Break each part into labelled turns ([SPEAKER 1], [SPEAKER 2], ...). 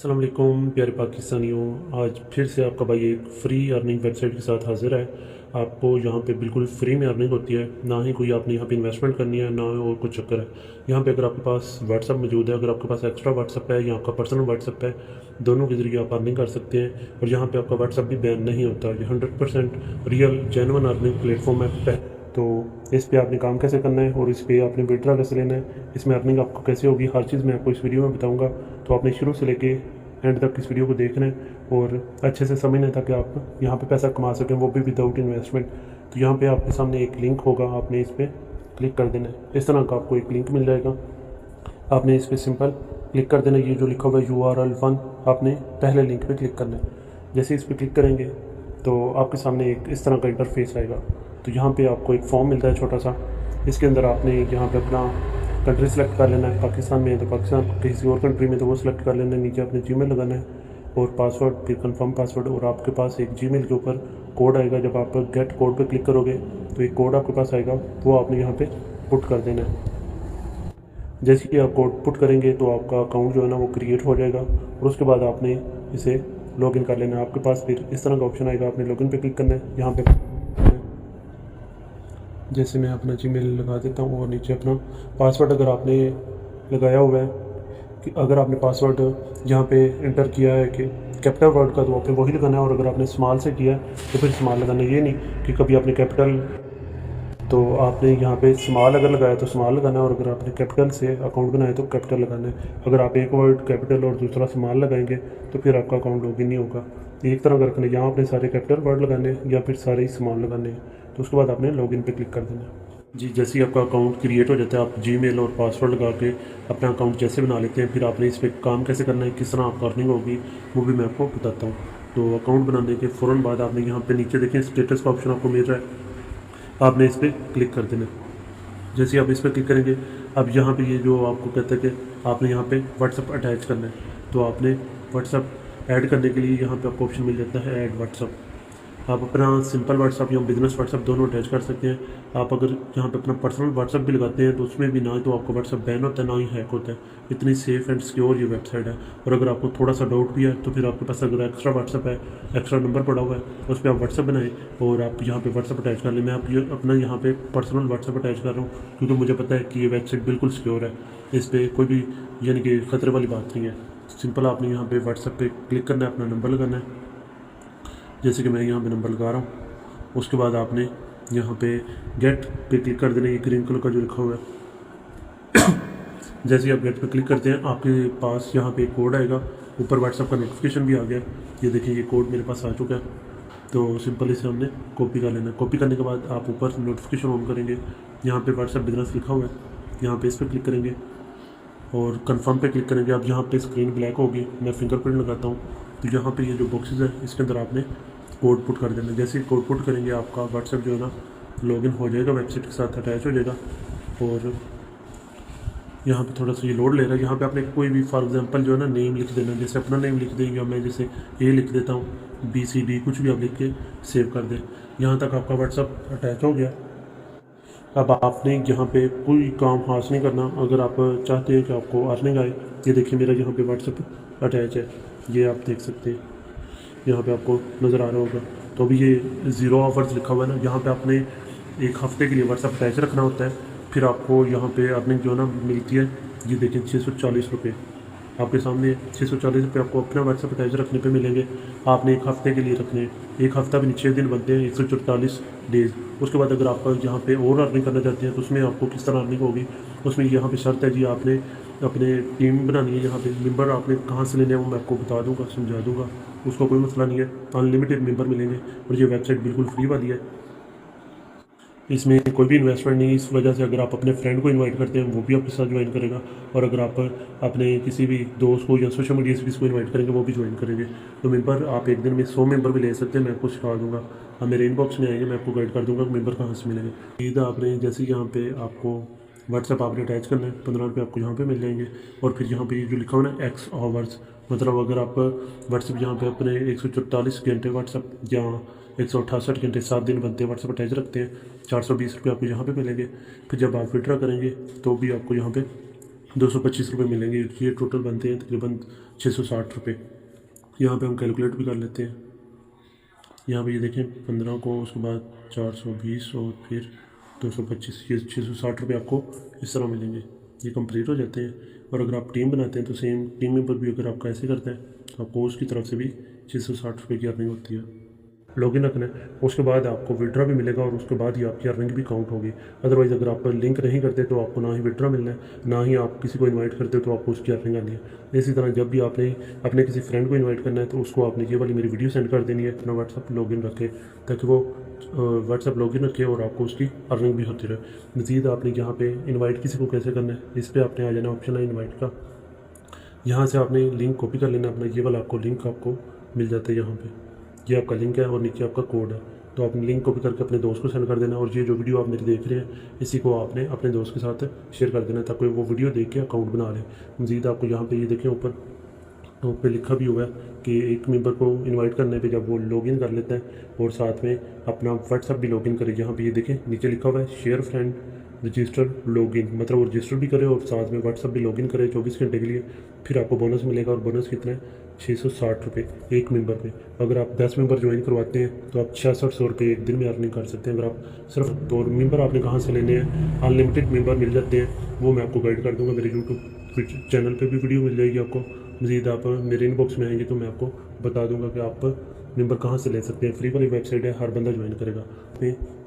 [SPEAKER 1] अस्सलाम वालेकुम प्यारे पाकिस्तानियों। आज फिर से आपका भाई एक फ़्री अर्निंग वेबसाइट के साथ हाज़िर है। आपको यहाँ पे बिल्कुल फ्री में अर्निंग होती है, ना ही कोई आपने यहाँ पे इन्वेस्टमेंट करनी है, ना और कुछ चक्कर है। यहाँ पे अगर आपके पास व्हाट्सअप मौजूद है, अगर आपके पास एक्स्ट्रा व्हाट्सअप है या आपका पर्सनल व्हाट्सअप है, दोनों के ज़रिए आप अर्निंग कर सकते हैं। और यहाँ पे आपका व्हाट्सअप भी बैन नहीं होता। ये 100% रियल जेन्युइन अर्निंग प्लेटफॉर्म है। तो इस पे आपने काम कैसे करना है और इस पे आपने विड्रा कैसे लेना है, इसमें अर्निंग आपको कैसे होगी, हर चीज़ मैं आपको इस वीडियो में बताऊंगा। तो आपने शुरू से लेके एंड तक इस वीडियो को देखना है और अच्छे से समझना है ताकि आप यहाँ पे पैसा कमा सकें, वो भी विदाउट इन्वेस्टमेंट। तो यहाँ पे आपके सामने एक लिंक होगा, आपने इस पर क्लिक कर देना है। इस तरह का आपको एक लिंक मिल जाएगा, आपने इस पर सिंपल क्लिक कर देना। ये जो लिखा हुआ है URL1, आपने पहले लिंक पे क्लिक करना है। जैसे इस पर क्लिक करेंगे तो आपके सामने एक इस तरह का इंटरफेस आएगा। तो यहाँ पे आपको एक फॉर्म मिलता है छोटा सा, इसके अंदर आपने यहाँ पे अपना कंट्री सेलेक्ट कर लेना है। पाकिस्तान में है तो पाकिस्तान, किसी और कंट्री में तो वो सिलेक्ट कर लेना है। नीचे अपने जीमेल लगाना है और पासवर्ड, फिर कंफर्म पासवर्ड। और आपके पास एक जीमेल के ऊपर कोड आएगा, जब आप गेट कोड पे क्लिक करोगे तो एक कोड आपके पास आएगा, वो आपने यहाँ पे पुट कर देना है। जैसे कि आप कोड पुट करेंगे तो आपका अकाउंट जो है ना वो क्रिएट हो जाएगा और उसके बाद आपने इसे लॉगिन कर लेना है। आपके पास फिर इस तरह का ऑप्शन आएगा, आपने लॉगिन पे क्लिक करना है। यहाँ पे जैसे मैं अपना जीमेल लगा देता हूँ और नीचे अपना पासवर्ड अगर आपने लगाया हुआ है, कि अगर आपने पासवर्ड यहाँ पे इंटर किया है कि कैपिटल वर्ड का, तो आपने वही लगाना है। और अगर आपने स्मॉल से किया है तो फिर स्मॉल लगाना है। ये नहीं कि कभी आपने कैपिटल, तो आपने यहाँ पे स्मॉल अगर लगाया तो स्मॉल लगाना है, और अगर आपने कैपिटल से अकाउंट बनाया तो कैपिटल लगाना है। अगर आप एक वर्ड कैपिटल और दूसरा स्मॉल लगाएंगे तो फिर आपका अकाउंट लॉगिन नहीं होगा। एक तरह का रखना है, यहाँ आपने सारे कैपिटल वर्ड लगाने हैं या फिर सारे स्मॉल लगाने हैं। तो उसके बाद आपने लॉगिन पे क्लिक कर देना है। जी, जैसे ही आपका अकाउंट क्रिएट हो जाता है, आप जीमेल और पासवर्ड लगा के अपना अकाउंट जैसे बना लेते हैं, फिर आपने इस पर काम कैसे करना है, किस तरह आपका अर्निंग होगी, वो भी मैं आपको बताता हूँ। तो अकाउंट बनाने के फ़ौरन बाद आपने यहाँ पे नीचे देखें स्टेटस का ऑप्शन आपको मिल रहा है, आपने इस पर क्लिक कर देना। जैसे आप इस पर क्लिक करेंगे, अब यहाँ पे ये जो आपको कहता है कि आपने यहाँ पे व्हाट्सअप अटैच करना है, तो आपने व्हाट्सअप ऐड करने के लिए यहाँ पे आपको ऑप्शन मिल जाता है ऐड व्हाट्सअप। आप अपना सिंपल व्हाट्सअप या बिजनेस व्हाट्सअप दोनों अटैच कर सकते हैं। आप अगर यहाँ पे अपना पर्सनल व्हाट्सअप भी लगाते हैं तो उसमें भी ना तो आपका व्हाट्सअप बैन होता है, ना ही हैक होता है। इतनी सेफ़ एंड सिक्योर ये वेबसाइट है। और अगर आपको थोड़ा सा डाउट भी है तो फिर आपके पास अगर एक्स्ट्रा व्हाट्सअप है, एक्स्ट्रा नंबर पड़ा हुआ है, उस पर आप व्हाट्सअप बनाएं और आप यहाँ पे व्हाट्सअप अटैच कर लें। मैं आप ये अपना यहाँ पे पर्सनल व्हाट्सअप अटैच कर रहा हूँ क्योंकि मुझे पता है कि ये वेबसाइट बिल्कुल सिक्योर है, इस पर कोई भी यानी कि ख़तरे वाली बात नहीं है। सिंपल आपने यहाँ पे व्हाट्सअप पे क्लिक करना है, अपना नंबर लगाना है। जैसे कि मैं यहाँ पे नंबर लगा रहा हूँ। उसके बाद आपने यहाँ पे गेट पे क्लिक कर देना, ये ग्रीन कलर का जो लिखा हुआ है। जैसे ही आप गेट पे क्लिक करते हैं, आपके पास यहाँ पे एक कोड आएगा, ऊपर व्हाट्सअप का नोटिफिकेशन भी आ गया। ये देखिए, ये कोड मेरे पास आ चुका है। तो सिंपल इसे हमने कॉपी कर लेना है। कॉपी करने के बाद आप ऊपर नोटिफिकेशन ऑन करेंगे, यहाँ पे व्हाट्सअप बिजनेस लिखा हुआ है, यहाँ पे इस पर क्लिक करेंगे और कंफर्म पे क्लिक करेंगे। अब यहाँ पे स्क्रीन ब्लैक होगी, मैं फिंगरप्रिंट लगाता हूँ। तो यहाँ पे ये जो बॉक्सेस है इसके अंदर आपने कोड पुट कर देना। जैसे ही कोड पुट करेंगे, आपका व्हाट्सएप जो है ना लॉगिन हो जाएगा, वेबसाइट के साथ अटैच हो जाएगा। और यहाँ पे थोड़ा सा ये लोड ले रहा है। यहाँ पे आपने कोई भी फॉर एग्जांपल जो है ना नेम लिख देना, जैसे अपना नेम लिख दें या मैं जैसे ए लिख देता हूँ, BCD कुछ भी आप लिख के सेव कर दें। यहाँ तक आपका व्हाट्सएप अटैच हो गया। अब आपने यहाँ पे कोई काम हाथ नहीं करना। अगर आप चाहते हैं कि आपको अर्निंग आए, ये देखिए मेरा यहाँ पे व्हाट्सएप अटैच है, ये आप देख सकते हैं, यहाँ पे आपको नज़र आ रहा होगा। तो अभी ये 0 आवर्स लिखा हुआ है ना, यहाँ पे आपने एक हफ़्ते के लिए व्हाट्सअप अटैच रखना होता है, फिर आपको यहाँ पे अर्निंग जो है ना मिलती है। ये देखें 640 रुपये आपके सामने, 640 रुपये आपको अपना व्हाट्सअप अटैच रखने पे मिलेंगे। आपने एक हफ़्ते के लिए रखने हैं, एक हफ़्ता भी नहीं 6 दिन बनते हैं, 144 डेज़। उसके बाद अगर आप यहाँ पे और अर्निंग करना चाहते हैं तो उसमें आपको किस तरह अर्निंग होगी, उसमें यहाँ पे शर्त है जी, आपने अपने टीम बनानी है। यहाँ पे मेंबर आपने कहाँ से लेने हैं वो मैं आपको बता दूँगा, समझा दूँगा, उसका कोई मसला नहीं है। अनलिमिटेड मेंबर मिलेंगे और ये वेबसाइट बिल्कुल फ्री वाली है, इसमें कोई भी इन्वेस्टमेंट नहीं है। इस वजह से अगर आप अपने फ्रेंड को इनवाइट करते हैं, वो भी आपके साथ ज्वाइन करेगा। और अगर आप अपने किसी भी दोस्त को या सोशल मीडिया से किसी को इनवाइट करेंगे, वो भी ज्वाइन करेंगे। तो मेंबर आप एक दिन में 100 मेंबर भी ले सकते हैं, मैं आपको सिखा दूँगा। आप मेरे इनबॉक्स में आएंगे, मैं आपको गाइड कर दूँगा मेंबर कहाँ से मिलेंगे। ईद आपने जैसे यहाँ पे आपको व्हाट्सएप आपने अटैच करना है, 15 रुपये आपको यहाँ पे मिल जाएंगे। और फिर यहाँ पे जो लिखा हुआ ना एक्स आवर्स, मतलब अगर आप व्हाट्सएप यहाँ पे अपने 144 घंटे व्हाट्सएप या 168 घंटे 7 दिन बनते हैं व्हाट्सएप अटैच रखते हैं, 420 रुपये आपको यहाँ पे मिलेंगे। फिर जब आप विड्रा करेंगे तो भी आपको यहाँ पे ₹225 मिलेंगे। ये टोटल बनते हैं तकरीबन 660 रुपये। यहाँ पे हम कैलकुलेट भी कर लेते हैं। यहाँ पे ये देखें 15 को, उसके बाद 420 और फिर 225, ये 660 रुपये आपको इस तरह मिलेंगे। ये कंप्लीट हो जाते हैं। और अगर आप टीम बनाते हैं तो सेम टीम मेंबर भी अगर आपका ऐसे करता है तो आपको उसकी तरफ से भी 660 रुपये की अर्निंग होती है। लॉगिन रखना है, उसके बाद आपको विड्रा भी मिलेगा और उसके बाद ही आपकी अर्निंग भी काउंट होगी। अदरवाइज़ अगर आप लिंक नहीं करते तो आपको ना ही विड्रा मिलना है, ना ही आप किसी को इनवाइट करते हो तो आपको उसकी अर्निंग आनी है। इसी तरह जब भी आपने अपने किसी फ्रेंड को इनवाइट करना है तो उसको आपने ये वाली मेरी वीडियो सेंड कर देनी है, अपना व्हाट्सअप लॉगिन रखे, ताकि वो व्हाट्सअप लॉगिन रखे और आपको उसकी अर्निंग भी होती रहे। मज़ीद आपने यहाँ पे इन्वाइट किसी को कैसे करना है, इस पर आपने आ जाना, ऑप्शन है इन्वाइट का। यहाँ से आपने लिंक कॉपी कर लेना अपना, ये वाला आपको लिंक आपको मिल जाता है यहाँ पे। ये आपका लिंक है और नीचे आपका कोड है, तो आपने लिंक कॉपी करके अपने दोस्त को सेंड कर देना। और ये जो वीडियो आप मेरी देख रहे हैं इसी को आपने अपने दोस्त के साथ शेयर कर देना ताकि वो वीडियो देख के अकाउंट बना ले। मज़ीद आपको यहाँ पे ये देखें ऊपर टॉप पे लिखा भी हुआ है कि एक मेंबर को इनवाइट करने पे जब वो लॉगिन कर लेता है और साथ में अपना व्हाट्सअप भी लॉगिन करे। यहाँ पे ये देखें नीचे लिखा हुआ है शेयर फ्रेंड रजिस्टर लॉगिन, मतलब वो रजिस्टर भी करे और साथ में व्हाट्सअप भी लॉगिन करे 24 घंटे के लिए। फिर आपको बोनस मिलेगा और बोनस कितना है 660 रुपये एक मेंबर पे। अगर आप 10 मेंबर ज्वाइन करवाते हैं तो आप 6600 रुपये एक दिन में अर्निंग कर सकते हैं। अगर आप सिर्फ 2 मेंबर आपने कहाँ से लेने हैं, अनलिमिटेड मेंबर मिल जाते हैं, वो मैं आपको गाइड कर दूँगा। मेरे यूट्यूब चैनल पर भी वीडियो मिल जाएगी आपको। मज़ीद आप मेरे इनबॉक्स में आएंगे तो मैं आपको बता दूंगा कि आप मेंबर कहाँ से ले सकते हैं। फ्री वाली वेबसाइट है, हर बंदा ज्वाइन करेगा।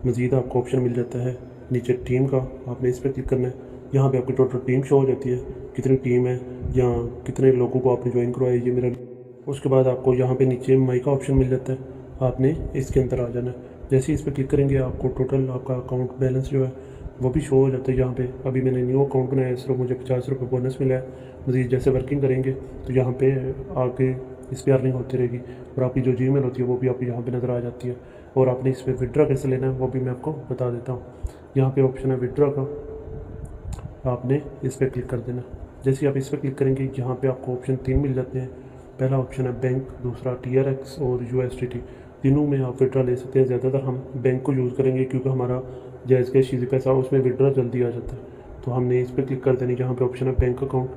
[SPEAKER 1] मज़ीद आपको ऑप्शन मिल जाता है नीचे टीम का, आपने इस पर क्लिक करना है। यहाँ पे आपकी टोटल टीम शो हो जाती है, कितनी टीम है या कितने लोगों को आपने ज्वाइन करवाया, ये मेरा। उसके बाद आपको यहाँ पे नीचे माई का ऑप्शन मिल जाता है, आपने इसके अंदर आ जाना है। जैसे ही इस पर क्लिक करेंगे आपको टोटल आपका अकाउंट बैलेंस जो है वो भी शो हो जाता है। यहाँ पे अभी मैंने न्यू अकाउंट बनाया है, सिर्फ मुझे 50 रुपये बोनस मिला है। मज़ीद जैसे वर्किंग करेंगे तो यहाँ पे आगे इस पर अर्निंग होती रहेगी और आपकी जो जीमेल होती है वो भी आपको यहाँ पे नज़र आ जाती है। और आपने इस पर विड्रा कैसे लेना है वो भी मैं आपको बता देता हूँ। यहाँ पे ऑप्शन है विड्रा का, आपने इस पर क्लिक कर देना। जैसे ही आप इस पर क्लिक करेंगे यहाँ पे आपको ऑप्शन 3 मिल जाते हैं। पहला ऑप्शन है बैंक, दूसरा TRX और USDT। तीनों में आप विड्रा ले सकते हैं। ज़्यादातर हम बैंक को यूज़ करेंगे क्योंकि हमारा जायज़ कैश इजी पैसा उसमें विड्रा जल्दी आ जाता है, तो हमने इस पर क्लिक कर देनी। जहाँ पे ऑप्शन है बैंक अकाउंट,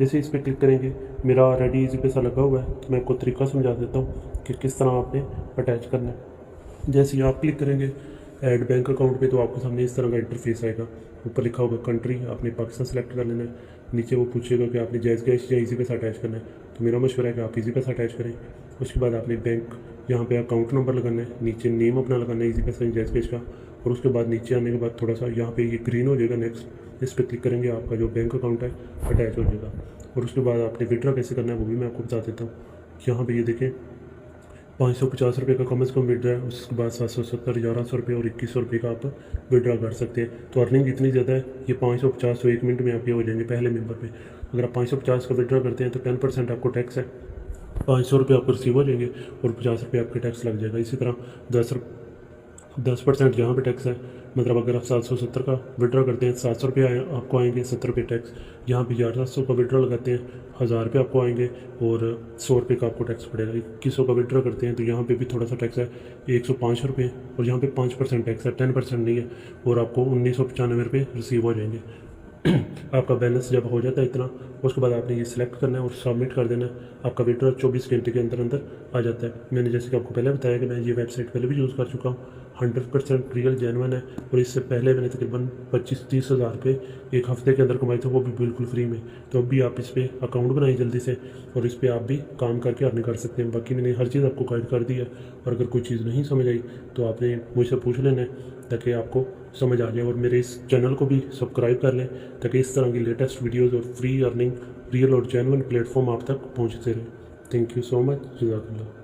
[SPEAKER 1] जैसे इस पर क्लिक करेंगे मेरा रेडी इजी पैसा लगा हुआ है, तो मैं आपको तरीका समझा देता हूँ कि किस तरह आपने अटैच करना है। जैसे ही आप क्लिक करेंगे ऐड बैंक अकाउंट पे तो आपको सामने इस तरह का इंटरफेस आएगा। ऊपर लिखा होगा कंट्री, आपने पाकिस्तान सेलेक्ट कर लेना है। नीचे वो पूछेगा कि आपने जायज़ कैश या इजी पैसा अटैच करना है, तो मेरा मशवरा है कि आप इजी पैसा अटैच करें। उसके बाद आपने बैंक यहाँ पे अकाउंट नंबर लगाना है, नीचे नेम अपना लगाना है इजी पैसा जायज़ कैश का। और उसके बाद नीचे आने के बाद थोड़ा सा यहाँ पे ये ग्रीन हो जाएगा नेक्स्ट, इस पर क्लिक करेंगे आपका जो बैंक अकाउंट है अटैच हो जाएगा। और उसके बाद आपने विड्रा कैसे करना है वो भी मैं आपको बता देता हूँ। यहाँ पे ये देखें 550 रुपये का कम से कम विड्रा है, उसके बाद 770, 1100 रुपये और 2100 रुपये का आप विड्रा कर सकते हैं। तो अर्निंग इतनी ज़्यादा है, ये 550 तो 1 मिनट में आपके हो जाएंगे पहले मेंबर पे। अगर आप 550 का विड्रा करते हैं तो 10% आपको टैक्स है, 500 रुपये आपको रिसीव हो जाएंगे और 50 रुपये आपके टैक्स लग जाएगा। इसी तरह 10% यहाँ पे टैक्स है, मतलब अगर आप 770 का विड्रा करते हैं 700 रुपये आपको आएंगे, 70 रुपये टैक्स। यहाँ पे 1700 का विड्रा लगाते हैं 1000 रुपये आपको आएंगे और 100 रुपये का आपको टैक्स पड़ेगा। 2100 का विड्रा करते हैं तो यहाँ पे भी थोड़ा सा टैक्स है 105 रुपये और यहाँ पे 5% टैक्स है, 10% नहीं है, और आपको 1995 रुपये रिसीव हो जाएंगे। आपका बैलेंस जब हो जाता है इतना, उसके बाद आपने ये सिलेक्ट करना है और सबमिट कर देना है। आपका विड्रा 24 घंटे के अंदर अंदर आ जाता है। मैंने जैसे कि आपको पहले बताया कि मैं ये वेबसाइट पहले भी यूज़ कर चुका हूँ, 100% रियल जेन्युइन है। और इससे पहले मैंने तकरीबन 25-30 हज़ार रुपये एक हफ़्ते के अंदर कमाए थे, वो भी बिल्कुल फ्री में। तो अब भी आप इस पर अकाउंट बनाइए जल्दी से और इस पर आप भी काम करके अर्निंग कर सकते हैं। बाकी मैंने हर चीज़ आपको गाइड कर दी है, और अगर कोई चीज़ नहीं समझ आई तो आपने मुझसे पूछ लेना है ताकि आपको समझ आ जाए। और मेरे इस चैनल को भी सब्सक्राइब कर लें ताकि इस तरह की लेटेस्ट वीडियोज़ और फ्री अर्निंग रियल और जेन्युइन प्लेटफॉर्म आप तक पहुँचते रहे। थैंक यू सो मच, जज़ाकल्लाह।